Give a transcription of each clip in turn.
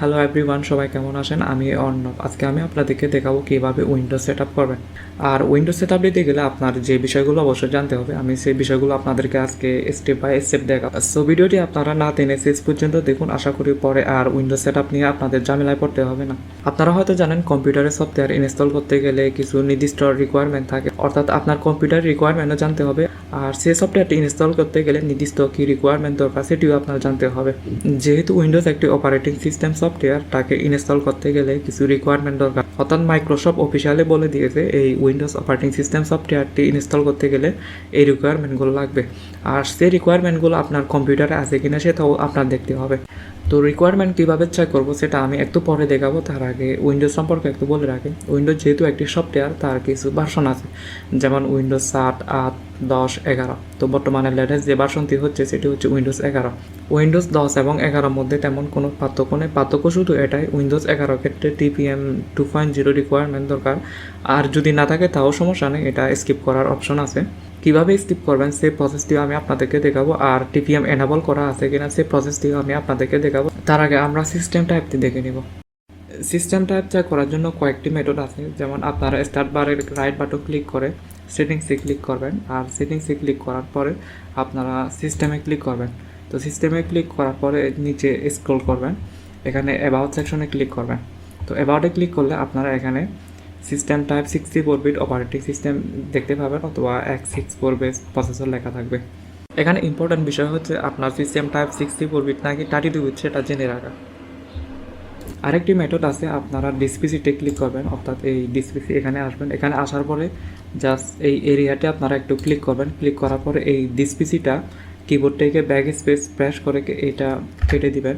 Hello everyone, সবাই কেমন আছেন? আমি অর্ণব। আজকে আমি আপনাদেরকে দেখাবো কীভাবে উইন্ডোজ সেট আপ করবেন। আর উইন্ডোজ সেট আপ দিতে গেলে আপনার যে বিষয়গুলো অবশ্যই জানতে হবে, আমি সেই বিষয়গুলো আপনাদেরকে আজকে স্টেপ বাই স্টেপ দেখাবো। সো ভিডিওটি আপনারা না টেনে শেষ পর্যন্ত দেখুন। আশা করি পরে আর উইন্ডোজ সেট আপ নিয়ে আপনাদের ঝামেলায় পড়তে হবে না। আপনারা হয়তো জানেন কম্পিউটারের সফটওয়্যার ইনস্টল করতে গেলে কিছু নির্দিষ্ট রিকোয়ারমেন্ট থাকে, অর্থাৎ আপনার কম্পিউটার রিকোয়ারমেন্টও জানতে হবে। আর সেই সফটওয়্যারটি ইনস্টল করতে গেলে নির্দিষ্ট কী রিকোয়ারমেন্ট দরকার সেটিও আপনার জানতে হবে। যেহেতু উইন্ডোজ একটি অপারেটিং সিস্টেম সফটওয়্যার, তাকে ইনস্টল করতে গেলে কিছু রিকোয়ারমেন্ট দরকার। অর্থাৎ মাইক্রোসফট অফিসিয়ালি বলে দিয়েছে এই উইন্ডোজ অপারেটিং সিস্টেম সফটওয়্যারটি ইনস্টল করতে গেলে এই রিকোয়ারমেন্টগুলো লাগবে। আর সেই রিকোয়ারমেন্টগুলো আপনার কম্পিউটারে আছে কিনা সেটাও আপনার দেখতে হবে। তো রিকোয়ারমেন্ট কীভাবে চেক করবো সেটা আমি একটু পরে দেখাবো। তার আগে উইন্ডোজ সম্পর্কে একটু বলে রাখি। উইন্ডোজ যেহেতু একটি সফটওয়্যার, তার কিছু ভার্সন আছে, যেমন উইন্ডোজ 7, 8, 10, 11। তো বর্তমানে লেটেস্ট যে ভার্সনটি হচ্ছে সেটি হচ্ছে উইন্ডোজ 11। উইন্ডোজ 10 এবং 11 মধ্যে তেমন কোনো পার্থক্য নেই। পার্থক্য শুধু এটাই, উইন্ডোজ 11 ক্ষেত্রে TPM 2.0 রিকোয়ারমেন্ট দরকার। আর যদি না থাকে তাও সমস্যা নেই, এটা স্কিপ করার অপশন আছে। কীভাবে স্কিপ করবেন সেই প্রসেসটিও আমি আপনাদেরকে দেখাবো। আর TPM এনাবল করা আছে কিনা সেই প্রসেসটিও আমি আপনাদেরকে দেখাবো। তার আগে আমরা সিস্টেম টাইপটি দেখে নিব। সিস্টেম টাইপ চেক করার জন্য কয়েকটি মেথড আছে, যেমন আপনারা স্টার্ট বারের রাইট বাটন ক্লিক করে সেটিংসে ক্লিক করবেন। আর সেটিংসে ক্লিক করার পরে আপনারা সিস্টেমে ক্লিক করবেন। তো সিস্টেমে ক্লিক করার পরে নিচে স্ক্রল করবেন, এখানে অ্যাবাউট সেকশনে ক্লিক করবেন। তো অ্যাবাউটে ক্লিক করলে আপনারা এখানে system type 64 bit operating system দেখতে পাবেন, অথবা x64 বেস প্রসেসর লেখা থাকবে। এখানে ইম্পর্ট্যান্ট বিষয় হচ্ছে আপনার সিস্টেম টাইপ 64 বিট নাকি 32 বিট সেটা জেনে রাখা। আরেকটি মেথড আছে, আপনারা ডিসপিসিতে ক্লিক করবেন, অর্থাৎ এই ডিসপিসি এখানে আসবেন। এখানে আসার পরে জাস্ট এই এরিয়াতে আপনারা একটু ক্লিক করবেন। ক্লিক করার পরে এই ডিসপিসিটা কিবোর্ড থেকে ব্যাক স্পেস প্রেস করে এটা কেটে দিবেন।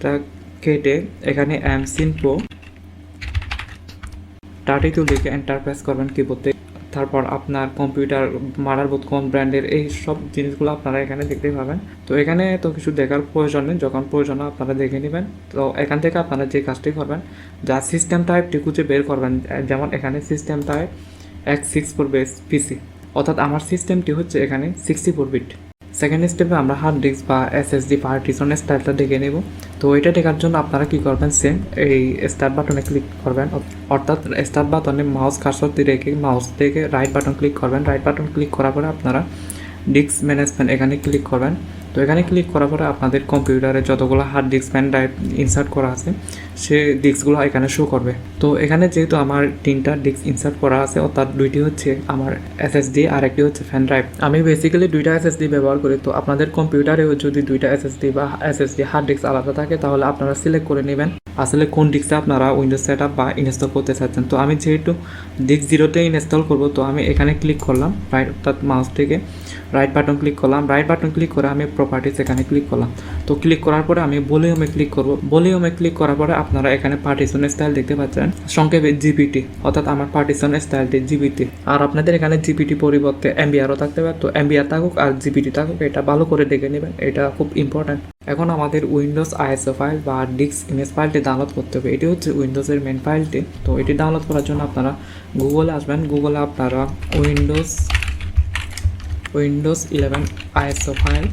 তা কেটে এখানে সিনপো 32 লিখে এন্টার প্রেস করবেন কিবোর্ড থেকে। তারপর আপনার কম্পিউটার মাদারবোর্ড কোন ব্র্যান্ডের, এই সব জিনিসগুলো আপনারা এখানে দেখতে পাবেন। তো এখানে তো কিছু দেখার প্রয়োজন নেই, যখন প্রয়োজন আপনারা দেখে নেবেন। তো এখান থেকে আপনারা যে কাজটি করবেন, যা সিস্টেম টাইপটি খুঁজে বের করবেন। যেমন এখানে সিস্টেম টাইপ x64 বেস পিসি, অর্থাৎ আমার সিস্টেমটি হচ্ছে এখানে 64 বিট। সেকেন্ড স্টেপে আমরা হার্ড ডিস্ক বা SSD পার্টিশন স্টাইলটা দেখে নেব। তো এটা দেখার জন্য আপনারা কী করবেন, সেম এই স্টার্ট বাটনে ক্লিক করবেন, অর্থাৎ স্টার্ট বাটনে মাউস কার্সরটি রেখে মাউস থেকে রাইট বাটন ক্লিক করবেন। রাইট বাটন ক্লিক করার পরে আপনারা ডিস্ক ম্যানেজমেন্ট এখানে ক্লিক করবেন। তো এখানে ক্লিক করার পরে আপনাদের কম্পিউটারে যতগুলো hard disk pen drive insert করা আছে সে ডিস্কগুলো এখানে শো করবে। তো এখানে যেহেতু আমার 3টা ডিস্ক ইনসার্ট করা আছে, অর্থাৎ 2টি হচ্ছে আমার SSD আর একটি হচ্ছে ফ্যান ড্রাইভ। আমি বেসিক্যালি 2টা SSD ব্যবহার করি। তো আপনাদের কম্পিউটারেও যদি 2টা SSD বা SSD হার্ড ডিস্ক আলাদা থাকে তাহলে আপনারা সিলেক্ট করে নেবেন আসলে কোন ডিস্কে আপনারা উইন্ডোজ সেট আপ বা ইনস্টল করতে চাচ্ছেন। তো আমি যেহেতু ডিস্ক 0তে ইনস্টল করব, তো আমি এখানে ক্লিক করলাম রাইট, অর্থাৎ মাউস থেকে রাইট বাটন ক্লিক করলাম। রাইট বাটন ক্লিক করে আমি প্রপার্টিস এখানে ক্লিক করলাম। তো ক্লিক করার পরে আমি ভলিউমে ক্লিক করব। ভলিউমে ক্লিক করার পরে আপনারা এখানে পার্টিশন স্টাইল দেখতে পাচ্ছেন, সংক্ষেপে জিপিটি, অর্থাৎ আমার পার্টিশন স্টাইলটি জিপিটি। আর আপনাদের এখানে জিপিটি পরিবর্তে এমবিআরও থাকতে পারে। তো এমবিআর থাকুক আর জিপিটি থাকুক, এটা ভালো করে দেখে নেবেন, এটা খুব ইম্পর্ট্যান্ট। এখন আমাদের উইন্ডোজ ISO ফাইল বা ডিস্ক ইমেজ ফাইলটি ডাউনলোড করতে হবে। এটি হচ্ছে উইন্ডোজের মেন ফাইলটি। তো এটি ডাউনলোড করার জন্য আপনারা গুগলে আসবেন। গুগলে আপনারা উইন্ডোজ 11 ISO ফাইল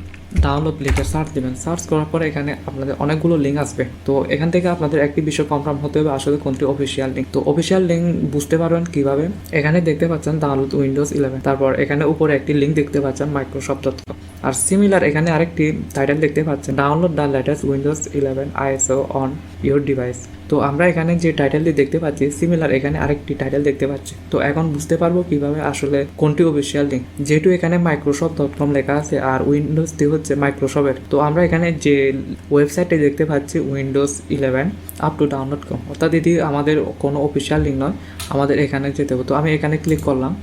ডাউনলোড লিখে সার্চ দেবেন। সার্চ করার পরে এখানে আপনাদের অনেকগুলো লিঙ্ক আসবে। তো এখান থেকে আপনাদের একটি বিষয় কনফার্ম হতে হবে আসলে কোনটি অফিসিয়াল লিঙ্ক। তো অফিসিয়াল লিঙ্ক বুঝতে পারবেন কিভাবে, এখানে দেখতে পাচ্ছেন ডাউনলোড উইন্ডোজ 11। তারপর এখানে উপরে একটি লিঙ্ক দেখতে পাচ্ছেন microsoft.com। আর সিমিলার এখানে আরেকটি টাইটেল দেখতে পাচ্ছেন, download the latest Windows 11 ISO on your device. তো আমরা এখানে যে টাইটেলটি দেখতে পাচ্ছি সিমিলার এখানে আরেকটি টাইটেল দেখতে পাচ্ছি। তো এখন বুঝতে পারবো কিভাবে আসলে কোনটি অফিসিয়াল লিঙ্ক, যেহেতু এখানে microsoft.com লেখা আছে আর উইন্ডোজটি হচ্ছে মাইক্রোসফটের। তো আমরা এখানে যে ওয়েবসাইটটি দেখতে পাচ্ছি উইন্ডোজ 11 আপ টু ডাউনলোড.com, অর্থাৎ এটি আমাদের কোনো অফিসিয়াল লিঙ্ক নয়, আমাদের এখানে যেতে হবে। তো আমি এখানে ক্লিক করলাম।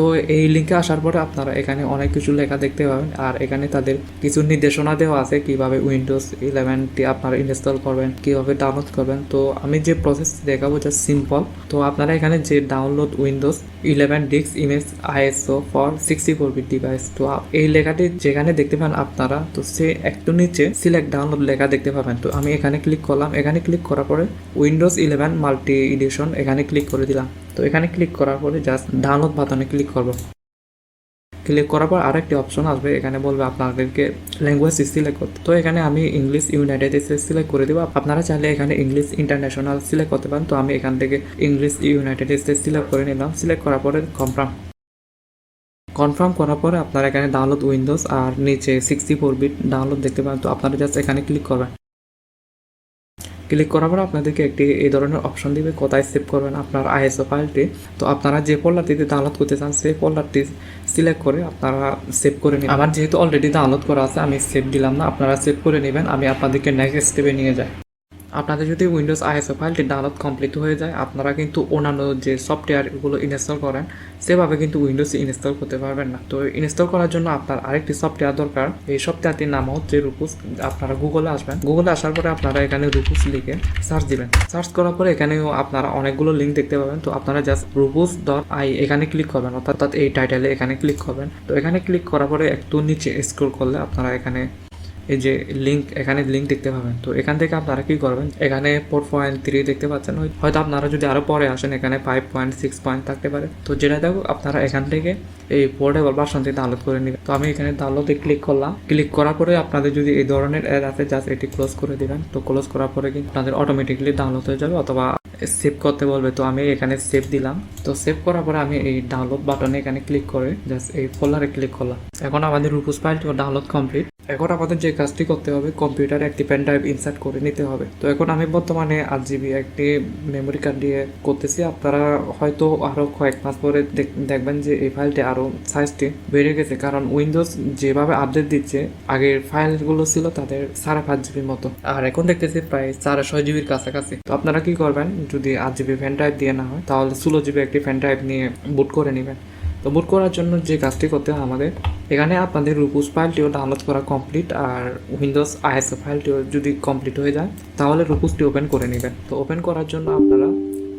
তো এই লিঙ্কে আসার পরে আপনারা এখানে অনেক কিছু লেখা দেখতে পাবেন। আর এখানে তাদের কিছু নির্দেশনা দেওয়া আছে কিভাবে উইন্ডোজ 11টি আপনারা ইনস্টল করবেন, কিভাবে ডাউনলোড করবেন। তো আমি যে প্রসেস দেখাবো জাস্ট সিম্পল। তো আপনারা এখানে যে download Windows 11 disk image ISO for 64 bit device, তো এই লেখাটি যেখানে দেখতে পান আপনারা, তো সে একটু নিচে সিলেক্ট ডাউনলোড লেখা দেখতে পাবেন। তো আমি এখানে ক্লিক করলাম। এখানে ক্লিক করার পরে উইন্ডোজ 11 মাল্টি এডিশন এখানে ক্লিক করে দিলাম। তো এখানে ক্লিক করার পরে জাস্ট ডাউনলোড বাটনে ক্লিক করব। ক্লিক করার পর আরেকটি অপশন আসবে, এখানে বলবে আপনাদেরকে ল্যাঙ্গুয়েজ সিলেক্ট করতে। তো এখানে আমি ইংলিশ ইউনাইটেড স্টেটস সিলেক্ট করে দেবো। আপনারা চাইলে এখানে ইংলিশ ইন্টারন্যাশনাল সিলেক্ট করতে পারেন। তো আমি এখান থেকে ইংলিশ ইউনাইটেড স্টেটস সিলেক্ট করে নিলাম। সিলেক্ট করার পরে কনফার্ম করার পরে আপনারা এখানে ডাউনলোড উইন্ডোজ আর নিচে 64 বিট ডাউনলোড দেখতে পাবেন। তো আপনারা জাস্ট এখানে ক্লিক করবেন। ক্লিক করার পর আপনাদেরকে একটি এই ধরনের অপশন দিবে, কোথায় সেভ করবেন আপনার আইএসও ফাইলটি। তো আপনারা যে ফোল্ডারটিতে ডাউনলোড করতে চান সেই ফোল্ডারটি সিলেক্ট করে আপনারা সেভ করে নেবেন। আমার যেহেতু অলরেডি ডাউনলোড করা আছে আমি সেভ দিলাম না, আপনারা সেভ করে নেবেন। আমি আপনাদেরকে নেক্সট স্টেপে নিয়ে যাই। আপনাদের যদি উইন্ডোজ আইএসও ফাইলটি ডাউনলোড কমপ্লিট হয়ে যায়, আপনারা কিন্তু অন্যান্য যে সফটওয়্যারগুলো ইনস্টল করেন সেভাবে কিন্তু উইন্ডোজ ইনস্টল করতে পারবেন না। তো ইনস্টল করার জন্য আপনার আরেকটি সফটওয়্যার দরকার। এই সফটওয়্যারটির নাম হচ্ছে রুফুস। আপনারা গুগলে আসবেন, গুগলে আসার পরে আপনারা এখানে রুফুস লিখে সার্চ দিবেন। সার্চ করার পরে এখানেও আপনারা অনেকগুলো লিঙ্ক দেখতে পাবেন। তো আপনারা জাস্ট rufus.ai এখানে ক্লিক করবেন, অর্থাৎ এই টাইটেলে এখানে ক্লিক করবেন। তো এখানে ক্লিক করার পরে একটু নিচে স্ক্রল করলে আপনারা এখানে এই যে এখানে লিঙ্ক দেখতে পাবেন। তো এখান থেকে আপনারা কি করবেন, এখানে 4.3 দেখতে পাচ্ছেন, হয়তো আপনারা যদি আরো পরে আসেন এখানে 5.6 থাকতে পারে। তো যেটা দেখো আপনারা এখান থেকে এই পোর্টেবল ভার্সনটি ডাউনলোড করে নেবেন। তো আমি এখানে ডাউনলোডে ক্লিক করলাম। ক্লিক করার পরে আপনাদের যদি এই ধরনের অ্যাড আছে জাস্ট এটি ক্লোজ করে দিবেন। তো ক্লোজ করার পরে কিন্তু আপনাদের অটোমেটিকলি ডাউনলোড হয়ে যাবে, অথবা সেভ করতে বলবে। তো আমি এখানে সেভ দিলাম। তো সেভ করার পরে আমি এই ডাউনলোড বাটনে এখানে ক্লিক করে জাস্ট এই ফোল্ডারে ক্লিক করলাম। এখন আমাদের রুফুস ফাইলটি ডাউনলোড কমপ্লিট। এখন আমাদের যে কাজটি করতে হবে, কম্পিউটারে একটি পেন ড্রাইভ ইনসার্ট করে নিতে হবে। তো এখন আমি বর্তমানে 8 GB একটি মেমোরি কার্ড দিয়ে করতেছি। আপনারা হয়তো আরো কয়েক মাস পরে দেখবেন যে এই ফাইলটি আরো সাইজটি বেড়ে গেছে, কারণ উইন্ডোজ যেভাবে আপডেট দিচ্ছে আগের ফাইলগুলো ছিল তাদের 5.5 GB মতো, আর এখন দেখতেছি প্রায় 6.5 GB কাছাকাছি। তো আপনারা কি করবেন, যদি 8 GB পেন ড্রাইভ দিয়ে না হয় তাহলে 16 GB একটি পেন ড্রাইভ নিয়ে বুট করে নেবেন। তো বুট করার জন্য যে কাজটি করতে হয় আমাদের, এখানে আপনাদের রুফুস ফাইলটিও ডাউনলোড করা কমপ্লিট আর উইন্ডোজ আইএসও ফাইলটিও যদি কমপ্লিট হয়ে যায় তাহলে রুফুসটি ওপেন করে নেবেন। তো ওপেন করার জন্য আপনারা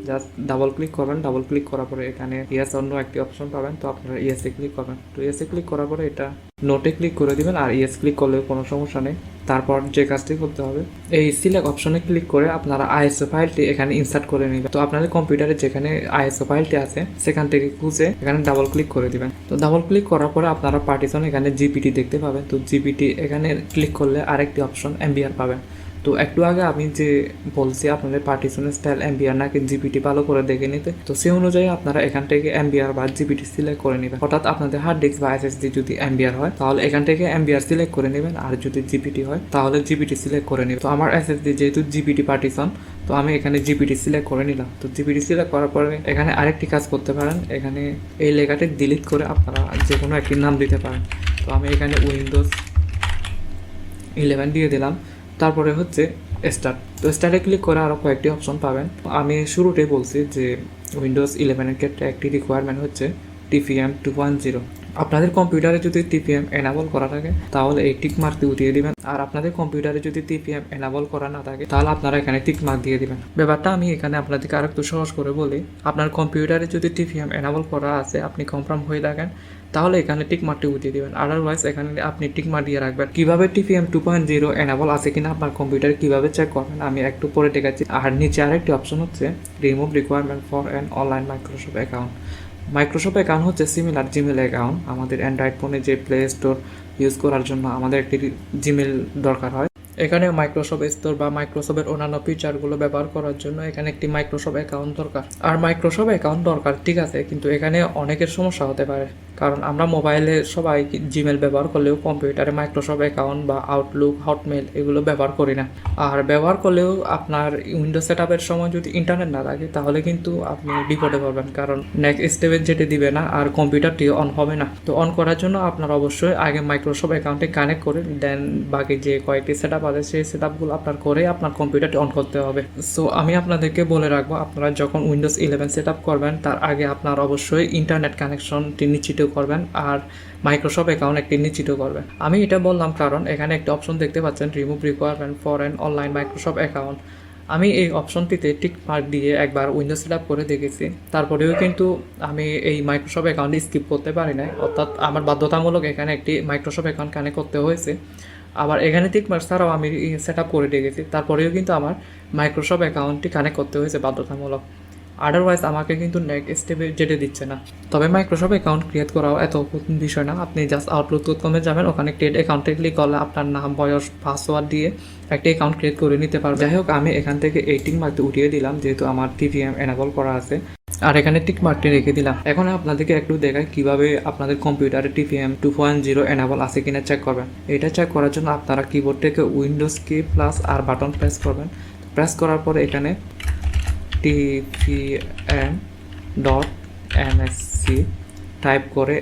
জাস্ট ডাবল ক্লিক করবেন। ডাবল ক্লিক করার পরে এখানে ইয়েস অন্য একটি অপশন পাবেন। তো আপনারা ইয়েসে ক্লিক করবেন। তো ইয়েসে ক্লিক করার পরে এটা নোটে ক্লিক করে দিবেন, আর ইয়েস ক্লিক করলেও কোনো সমস্যা নেই। তারপর যে কাজটি করতে হবে, এই সিলেক্ট অপশনে ক্লিক করে আপনারা আইএসও ফাইলটি এখানে ইনসার্ট করে নেবেন। তো আপনাদের কম্পিউটারে যেখানে আইএসও ফাইলটি আছে সেখান থেকে খুঁজে এখানে ডাবল ক্লিক করে দিবেন। তো ডাবল ক্লিক করার পরে আপনারা পার্টিশন এখানে জিপিটি দেখতে পাবেন। তো জিপিটি এখানে ক্লিক করলে আরেকটি অপশন এমবিআর পাবেন। তো একটু আগে আমি যে বলছি আপনাদের পার্টিশনের স্টাইল এমবিআর নাকি জিপিটি ভালো করে দেখে নিতে, তো সেই অনুযায়ী আপনারা এখান থেকে এমবিআর বা জিপিটি সিলেক্ট করে নেবেন। অর্থাৎ আপনাদের হার্ড ডিস্ক বা এসএসডি যদি এমবিআর হয় তাহলে এখান থেকে এমবিআর সিলেক্ট করে নেবেন, আর যদি জিপিটি হয় তাহলে জিপিটি সিলেক্ট করে নেবেন। তো আমার এসএসডি যেহেতু জিপিটি পার্টিশন, তো আমি এখানে জিপিটি সিলেক্ট করে নিলাম। তো জিপিটি সিলেক্ট করার পরে এখানে আরেকটি কাজ করতে পারেন, এখানে এই লেখাটি ডিলিট করে আপনারা যে কোনো একটি নাম দিতে পারেন। তো আমি এখানে উইন্ডোজ 11 দিয়ে দিলাম। তারপরে হচ্ছে স্টার্ট। তো স্টার্টে ক্লিক করে আরও কয়েকটি অপশন পাবেন। আমি শুরুতেই বলছি যে উইন্ডোজ 11 ক্ষেত্রে একটি রিকোয়ারমেন্ট হচ্ছে টিপিএম 2.0। আপনাদের কম্পিউটারে যদি টিপিএম এনাবল করা থাকে তাহলে এই টিক মার্কটি উঠিয়ে দিবেন, আর আপনাদের কম্পিউটারে যদি টিপিএম এনাবল করা না থাকে তাহলে আপনারা এখানে টিক মার্ক দিয়ে দিবেন। ব্যাপারটা আমি এখানে আপনাদেরকে আরেকটু সহজ করে বলি, আপনার কম্পিউটারে যদি টিপিএম এনাবল করা আছে, আপনি কনফার্ম হয়ে থাকেন, তাহলে এখানে টিক মার্কটি উঠিয়ে দিবেন। আদারওয়াইজ এখানে আপনি টিক মার্ক দিয়ে রাখবেন। কিভাবে টিপিএম 2.0 এনাবল আছে কিনা আপনার কম্পিউটারে কিভাবে চেক করবেন আমি একটু পরে দেখাচ্ছি। আর নিচে আরেকটি অপশন হচ্ছে remove requirement for an online Microsoft account. Microsoft account হচ্ছে সিমিলার জিমেল অ্যাকাউন্ট। আমাদের অ্যান্ড্রয়েড ফোনে যে প্লে স্টোর ইউজ করার জন্য আমাদের একটি জিমেল দরকার হয়, এখানে মাইক্রোসফট স্টোর বা মাইক্রোসফটের অন্যান্য ফিচারগুলো ব্যবহার করার জন্য এখানে একটি মাইক্রোসফট অ্যাকাউন্ট দরকার। আর মাইক্রোসফট অ্যাকাউন্ট দরকার ঠিক আছে, কিন্তু এখানে অনেকের সমস্যা হতে পারে, কারণ আমরা মোবাইলে সবাই জিমেল ব্যবহার করলেও কম্পিউটারে মাইক্রোসফট অ্যাকাউন্ট বা আউটলুক, হটমেল এগুলো ব্যবহার করি না। আর ব্যবহার করলেও আপনার উইন্ডোজ সেট আপের সময় যদি ইন্টারনেট না থাকে তাহলে কিন্তু আপনি বিপদে পড়বেন, কারণ নেক্সট স্টেপে যেতে দিবে না আর কম্পিউটারটি অন হবে না। তো অন করার জন্য আপনার অবশ্যই আগে মাইক্রোসফট অ্যাকাউন্টে কানেক্ট করে দেন বাকি যে কয়েকটি সেট আপ আছে সেই সেট আপগুলো আপনার করে আপনার কম্পিউটারটি অন করতে হবে। সো আমি আপনাদেরকে বলে রাখবো, আপনারা যখন উইন্ডোজ 11 সেট আপ করবেন তার আগে আপনার অবশ্যই ইন্টারনেট কানেকশনটি নিশ্চিত করবেন আর মাইক্রোসফট অ্যাকাউন্ট একটি নিশ্চিত করবেন। আমি এটা বললাম কারণ এখানে একটা অপশন দেখতে পাচ্ছেন remove requirement for an online Microsoft account. আমি এই অপশনটিতে টিক মার্ক দিয়ে একবার উইন্ডোজ সেট আপ করে দেখেছি, তারপরেও কিন্তু আমি এই মাইক্রোসফট অ্যাকাউন্ট স্কিপ করতে পারি না, অর্থাৎ আমার বাধ্যতামূলক এখানে একটি মাইক্রোসফট অ্যাকাউন্ট কানেক্ট করতে হয়েছে। আবার এখানে টিক মার্ক ছাড়াও আমি সেট আপ করে দেখেছি, তারপরেও কিন্তু আমার মাইক্রোসফট অ্যাকাউন্টটি কানেক্ট করতে হয়েছে বাধ্যতামূলক। আদারওয়াইজ আমাকে কিন্তু নেক্সট স্টেপে যেতে দিচ্ছে না। তবে মাইক্রোসফট অ্যাকাউন্ট ক্রিয়েট করাও এত কঠিন বিষয় না। আপনি জাস্ট আউটলুক.com-এ যাবেন, ওখানে ক্রিয়েট অ্যাকাউন্টে ক্লিক করলে আপনার নাম, বয়স, পাসওয়ার্ড দিয়ে একটা অ্যাকাউন্ট ক্রিয়েট করে নিতে পারবেন। যাই হোক, আমি এখান থেকে এই টিক মার্কটি উঠিয়ে দিলাম যেহেতু আমার টিভিএম এনেবল করা আছে, আর এখানে টিক মার্কটি রেখে দিলাম। এখন আপনাদেরকে একটু দেখাই কিভাবে আপনাদের কম্পিউটারে টিভিএম 2.0 এনেবল আছে কিনা চেক করবেন। এটা চেক করার জন্য আপনারা কিবোর্ড থেকে উইন্ডোজ কি প্লাস আর বাটন প্রেস করবেন। প্রেস করার পরে এখানে tvm.msc টাইপ করে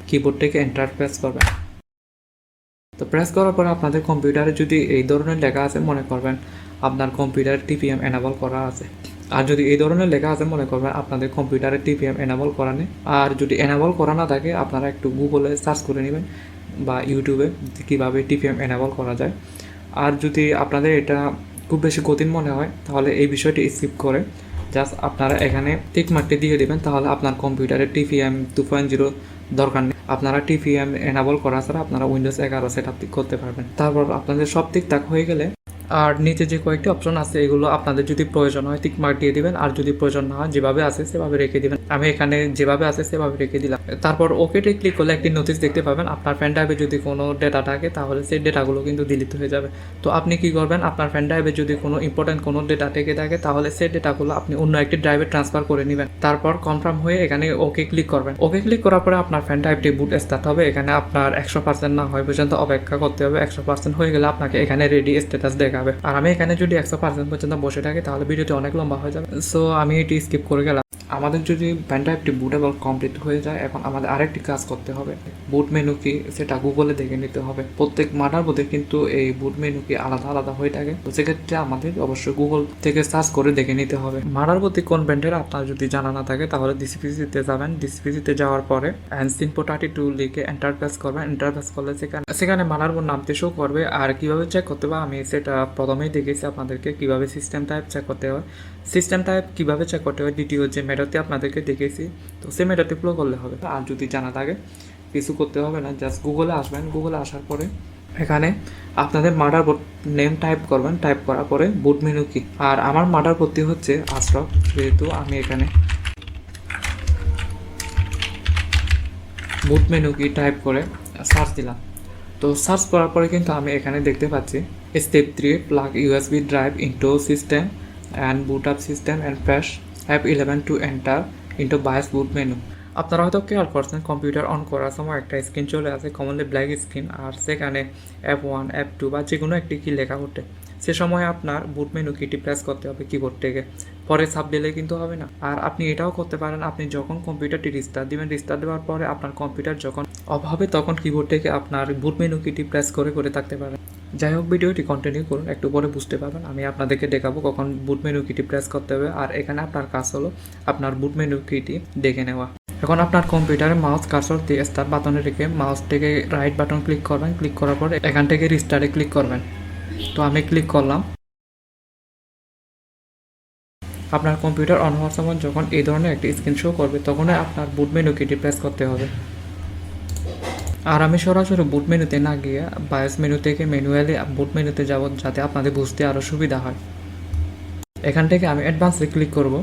কিবোর্ড থেকে এন্টার প্রেস করবেন। তো প্রেস করার পরে আপনাদের কম্পিউটারে যদি এই ধরনের লেখা আছে, মনে করবেন আপনার কম্পিউটারে টিপিএম এনাবল করা আছে। আর যদি এই ধরনের লেখা আছে, মনে করবেন আপনাদের কম্পিউটারে টিপিএম এনাবল করা নেই। আর যদি এনাবল করা না থাকে, আপনারা একটু গুগলে সার্চ করে নেবেন বা ইউটিউবে কীভাবে টিপিএম এনাবল করা যায়। আর যদি আপনাদের এটা খুব বেশি কঠিন মনে হয়, তাহলে এই বিষয়টি স্কিপ করে জাস্ট আপনারা এখানে টিক মার্কটি দিয়ে দেবেন, তাহলে আপনার কম্পিউটারে টিপিএম 2.0 দরকার নেই। আপনারা টিপিএম এনাবল করা ছাড়া আপনারা উইন্ডোজ 11 সেট আপ করতে পারবেন। তারপর আপনাদের সব ঠিকঠাক হয়ে গেলে আর নিচে যে কয়েকটি অপশন আছে, এগুলো আপনাদের যদি প্রয়োজন হয় টিক মার্ক দিয়ে দিবেন, আর যদি প্রয়োজন না হয় যেভাবে আছে সেভাবে রেখে দিবেন। আমি এখানে যেভাবে আছে সেভাবে রেখে দিলাম। তারপর ওকেতে ক্লিক করলে একটি নোটিশ দেখতে পাবেন। আপনার পেন ড্রাইভে যদি কোনো ডেটা থাকে, তাহলে সেই ডেটাগুলো কিন্তু ডিলিট হয়ে যাবে। তো আপনি কি করবেন, আপনার পেন ড্রাইভে যদি কোনো ইম্পর্টেন্ট কোনো ডেটা থেকে থাকে, তাহলে সেই ডেটাগুলো আপনি অন্য একটি ড্রাইভে ট্রান্সফার করে নেবেন। তারপর কনফার্ম হয়ে এখানে ওকে ক্লিক করবেন। ওকে ক্লিক করার পরে আপনার পেন ড্রাইভটি বুট স্টার্ট হবে। এখানে আপনার 100% না হয় পর্যন্ত অপেক্ষা করতে হবে। 100% হয়ে গেলে আপনাকে এখানে রেডি স্ট্যাটাস দেখাবে। আর আমি এখানে যদি 100% পর্যন্ত বসে থাকে, তাহলে ভিডিওটি অনেক লম্বা হয়ে যাবে। সো আমি এটি স্কিপ করে গেলাম। আমাদের যদি পেন ড্রাইভটি বুটেবল কমপ্লিট হয়ে যায়, এখন আমাদের আরেকটি কাজ করতে হবে। বুট মেনু কি সেটা গুগলে দেখে নিতে হবে। প্রত্যেক মাদারবোর্ডে কিন্তু এই বুট মেনু কি আলাদা আলাদা হয়ে থাকে, তো সেক্ষেত্রে আমাদের অবশ্যই গুগল থেকে সার্চ করে দেখে নিতে হবে। মাদারবোর্ডটি কোন ব্র্যান্ডের আপনার যদি জানা না থাকে, তাহলে ডিসপিসিতে যাবেন। ডিসপিসিতে যাওয়ার পরে N32 লিখে এন্টার প্রেস করবেন। এন্টার প্রেস করলে সেখানে মাদারবোর্ড নামতে শো করবে। আর কিভাবে চেক করতে হবে আমি সেটা প্রথমেই দেখেছি আপনাদেরকে, কিভাবে সিস্টেম টাইপ চেক করতে হয়। সিস্টেম টাইপ কীভাবে চেক করতে হয় দ্বিতীয় যে মেথডটি আপনাদেরকে দেখেছি, তো সেই মেথডটি ফলো করলে হবে। আর যদি জানা থাকে, কিছু করতে হবে না, জাস্ট গুগলে আসবেন। গুগলে আসার পরে এখানে আপনাদের মাদারবোর্ড নেম টাইপ করবেন। টাইপ করার পরে বুট মেনু কি, আর আমার মাদারবোর্ডটি হচ্ছে আশরফ, যেহেতু আমি এখানে বুট মেনু কি টাইপ করে সার্চ দিলাম। তো সার্চ করার পরে কিন্তু আমি এখানে দেখতে পাচ্ছি step 3 plug USB drive into system and boot up system and press F11 to enter into BIOS boot menu. আপনারা হয়তো খেয়াল করছেন কম্পিউটার অন করার সময় একটা স্ক্রিন চলে আসে, কমনলি ব্ল্যাক স্ক্রিন, আর সেখানে F1 F2 বা যে কোনো একটি কি লেখা ওঠে। সে সময় আপনার বুট মেনু কিটি প্রেস করতে হবে কিবোর্ড থেকে, পরে সাব দিলে কিন্তু হবে না। আর আপনি এটাও করতে পারেন, আপনি যখন কম্পিউটারটি রিস্টার্ট দিবেন, রিস্টার্ট দেওয়ার পরে আপনার কম্পিউটার যখন অফ হবে, তখন কিবোর্ড থেকে আপনার বুট মেনু কিটি প্রেস করে করে থাকতে পারেন। যাই হোক, ভিডিওটি কন্টিনিউ করুন, একটু পরে বুঝতে পারবেন। আমি আপনাদেরকে দেখাবো কখন বুট মেনু কিটি প্রেস করতে হবে। আর এখানে আপনার কাজ হলো আপনার বুট মেনু কিটি দেখে নেওয়া। এখন আপনার কম্পিউটারে মাউস কার্সর দিয়ে স্টার্ট বাটনে রেখে মাউস থেকে রাইট বাটন ক্লিক করবেন। ক্লিক করার পরে এখান থেকে রিস্টার্টে ক্লিক করবেন। তো আমি ক্লিক করলাম। আপনার কম্পিউটার অন হওয়ার সময় যখন এই ধরনের একটি স্ক্রিন শো করবে, তখনই আপনার বুট মেনু কিটি প্রেস করতে হবে। আর আমি সরাসরি বুট মেনুতে না গিয়ে বায়োস মেনু থেকে ম্যানুয়ালি বুট মেনুতে যাব, যাতে আপনাদের বুঝতে আরও সুবিধা হয়। এখান থেকে আমি অ্যাডভান্সে ক্লিক করব।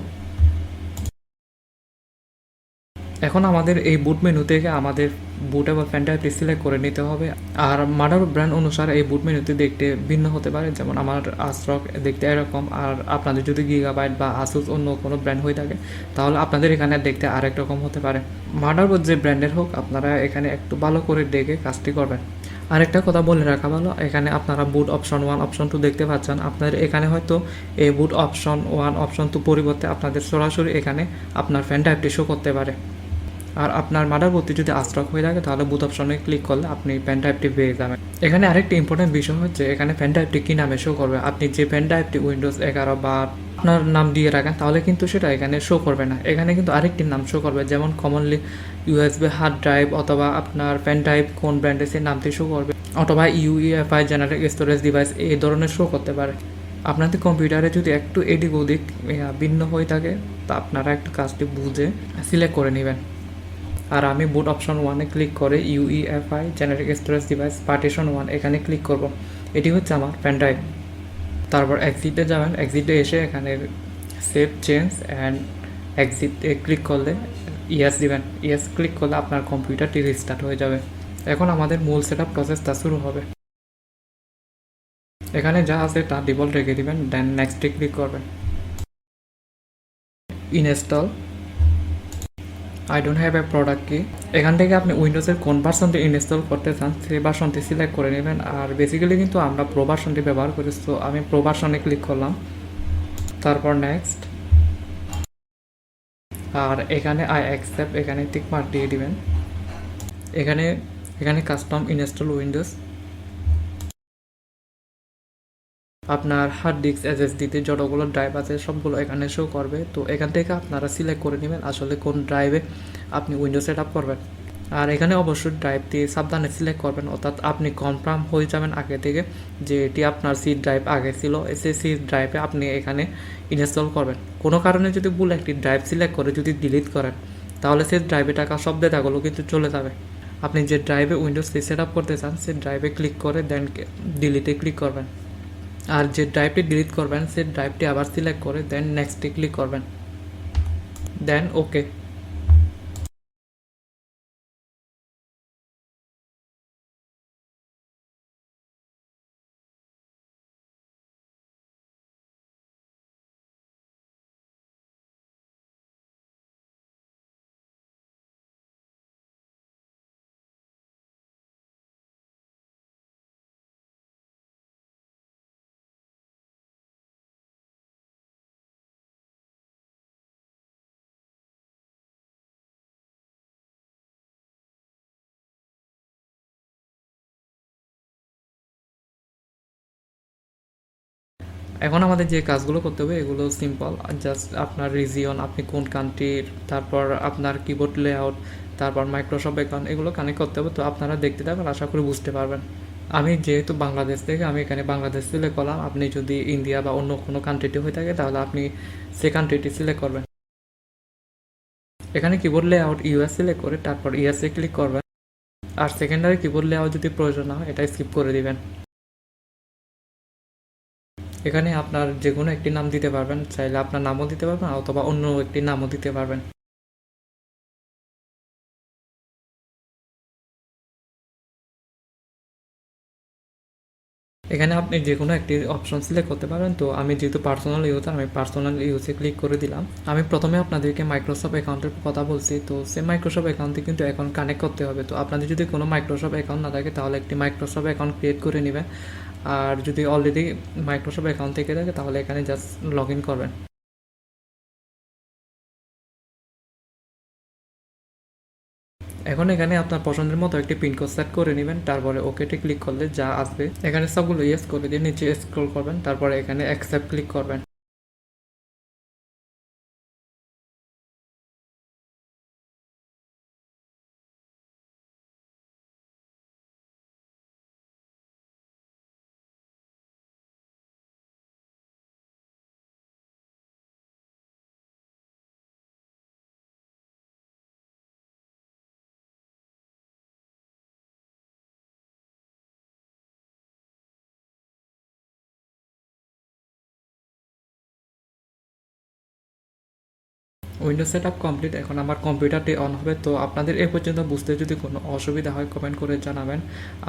এখন আমাদের এই বুট মেনু থেকে আমাদের বুটেবল পেন ড্রাইভটি সিলেক্ট করে নিতে হবে। আর মাদারবোর্ড ব্র্যান্ড অনুসারে এই বুট মেনুতে দেখতে ভিন্ন হতে পারে, যেমন আমার আশরফ দেখতে এরকম, আর আপনাদের যদি গিগাবাইট বা আসুস অন্য কোনো ব্র্যান্ড হয়ে থাকে, তাহলে আপনাদের এখানে দেখতে আরেক রকম হতে পারে। মাদারবোর্ড যে ব্র্যান্ডের হোক, আপনারা এখানে একটু ভালো করে দেখে কাজটি করবেন। আরেকটা কথা বলে রাখা ভালো, এখানে আপনারা বুট অপশন 1 অপশন 2 দেখতে পাচ্ছেন। আপনাদের এখানে হয়তো এই বুট অপশন 1 অপশন 2 পরিবর্তে আপনাদের সরাসরি এখানে আপনার পেন ড্রাইভটি শো করতে পারে। আর আপনার মাদারবোর্ডটি যদি আশরফ হয়ে থাকে, তাহলে বুট অপশনে ক্লিক করলে আপনি পেন ড্রাইভটি পেয়ে যাবেন। এখানে আরেকটি ইম্পর্টেন্ট বিষয় হচ্ছে, এখানে পেন ড্রাইভটি কী নামে শো করবে। আপনি যে পেন ড্রাইভটি উইন্ডোজ 11 বা আপনার নাম দিয়ে রাখেন, তাহলে কিন্তু সেটা এখানে শো করবে না। এখানে কিন্তু আরেকটি নাম শো করবে, যেমন কমনলি USB হার্ড ড্রাইভ অথবা আপনার পেন ড্রাইভ কোন ব্র্যান্ডের সেই নামটি শো করবে, অথবা UEFI জেনারিক স্টোরেজ ডিভাইস এই ধরনের শো করতে পারে। আপনাদের কম্পিউটারে যদি একটু এদিক ওদিক ভিন্ন হয়ে থাকে, তা আপনারা একটু কাজটি বুঝে সিলেক্ট করে নেবেন। আর আমি বুট অপশন 1-এ ক্লিক করে UEFI generic storage device partition 1 এখানে ক্লিক করব। এটি হচ্ছে আমার পেন ড্রাইভ। তারপর এক্সিটে যাবেন। এক্সিটে এসে এখানে save change and exit click করলে ইয়েস দিবেন, ইয়েস ক্লিক করলে আপনার কম্পিউটারটি রিস্টার্ট হয়ে যাবে। এখন আমাদের মূল সেট আপ প্রসেসটা শুরু হবে। এখানে যা আছে তা ডিফল্ট রেখে দিবেন, দেন নেক্সটে ক্লিক করবেন। Install I don't have a product কি, এখান থেকে আপনি উইন্ডোজের কোন ভার্সনটি ইনস্টল করতে চান সেই ভার্সনটি সিলেক্ট করে নেবেন। আর বেসিক্যালি কিন্তু আমরা প্রো ভার্সনটি ব্যবহার করি, তো আমি প্রো ভার্সনে ক্লিক করলাম, তারপর নেক্সট, আর এখানে আই অ্যাকসেপ্ট এখানে টিক মার্ক দিয়ে দিবেন। এখানে এখানে কাস্টম ইনস্টল উইন্ডোজ, আপনার হার্ড ডিস্ক এসএসডিতে যতগুলো ড্রাইভ আছে সবগুলো এখানে শো করবে। তো এখান থেকে আপনারা সিলেক্ট করে নেবেন আসলে কোন ড্রাইভে আপনি উইন্ডোজ সেট আপ করবেন। আর এখানে অবশ্যই ড্রাইভটি সাবধানে সিলেক্ট করবেন, অর্থাৎ আপনি কনফার্ম হয়ে যাবেন আগে থেকে যে এটি আপনার সি ড্রাইভ আগে ছিল, সেই সি ড্রাইভে আপনি এখানে ইনস্টল করবেন। কোনো কারণে যদি ভুল একটি ড্রাইভ সিলেক্ট করে যদি ডিলিট করেন তাহলে সেই ড্রাইভে থাকা সব ডেটাগুলো কিন্তু চলে যাবে। আপনি যে ড্রাইভে উইন্ডোজ সেট আপ করতে চান সেই ড্রাইভে ক্লিক করে দেন ডিলিটে ক্লিক করবেন। আর যে ড্রাইভটি ডিলিট করবেন সেই ড্রাইভটি আবার সিলেক্ট করে দেন নেক্সটে ক্লিক করবেন, দেন ওকে। এখন আমাদের যে কাজগুলো করতে হবে এগুলো সিম্পল, জাস্ট আপনার রিজিয়ন, আপনি কোন কান্ট্রির, তারপর আপনার কিবোর্ড লেআউট, তারপর মাইক্রোসফট অ্যাকাউন্ট, এগুলো কানেক্ট করতে হবে। তো আপনারা দেখতে থাকবেন, আশা করি বুঝতে পারবেন। আমি যেহেতু বাংলাদেশ থেকে, আমি এখানে বাংলাদেশ সিলেক্ট করলাম। আপনি যদি ইন্ডিয়া বা অন্য কোনো কান্ট্রিতে হয়ে থাকে তাহলে আপনি সে কান্ট্রিটি সিলেক্ট করবেন। এখানে কিবোর্ড লেআউট ইউএস সিলেক্ট করে তারপর ইউএসএ ক্লিক করবেন। আর সেকেন্ডারি কিবোর্ড লেআউট যদি প্রয়োজন না হয় এটা স্কিপ করে দিবেন। এখানে আপনার যে কোনো একটি নাম দিতে পারবেন, চাইলে আপনার নামও দিতে পারবেন অথবা অন্য একটি নামও দিতে পারবেন। এখানে আপনি যে কোনো একটি অপশন সিলেক্ট করতে পারেন। তো আমি যেহেতু পার্সোনাল ইউজার, আমি পার্সোনাল ইউজে ক্লিক করে দিলাম। আমি প্রথমে আপনাদেরকে মাইক্রোসফট অ্যাকাউন্টের কথা বলছি, তো সেই মাইক্রোসফট অ্যাকাউন্টে কিন্তু অ্যাকাউন্ট কানেক্ট করতে হবে। তো আপনাদের যদি কোনো মাইক্রোসফট অ্যাকাউন্ট না থাকে তাহলে একটি মাইক্রোসফট অ্যাকাউন্ট ক্রিয়েট করে নেবেন। আর যদি অলরেডি মাইক্রোসফট অ্যাকাউন্ট থেকে থাকে তাহলে এখানে জাস্ট লগ ইন করবেন। এখন এখানে আপনার পছন্দের মতো একটি পিনকোড সেট করে নেবেন, তারপরে ওকেতে ক্লিক করলে যা আসবে এখানে সবগুলো ইয়েস করে দিয়ে নিচে স্ক্রল করবেন, তারপরে এখানে অ্যাকসেপ্ট ক্লিক করবেন। Windows set up complete. এখন আমার কম্পিউটারটি অন হবে। তো আপনাদের এ পর্যন্ত বুঝতে যদি কোনো অসুবিধা হয় কমেন্ট করে জানাবেন,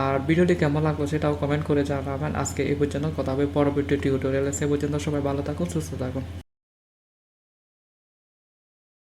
আর ভিডিওটি কেমন লাগলো সেটাও কমেন্ট করে জানাবেন। আজকে এই পর্যন্ত, কথা হবে পরবর্তী টিউটোরিয়ালে। সে পর্যন্ত সবাই ভালো থাকুন, সুস্থ থাকুন।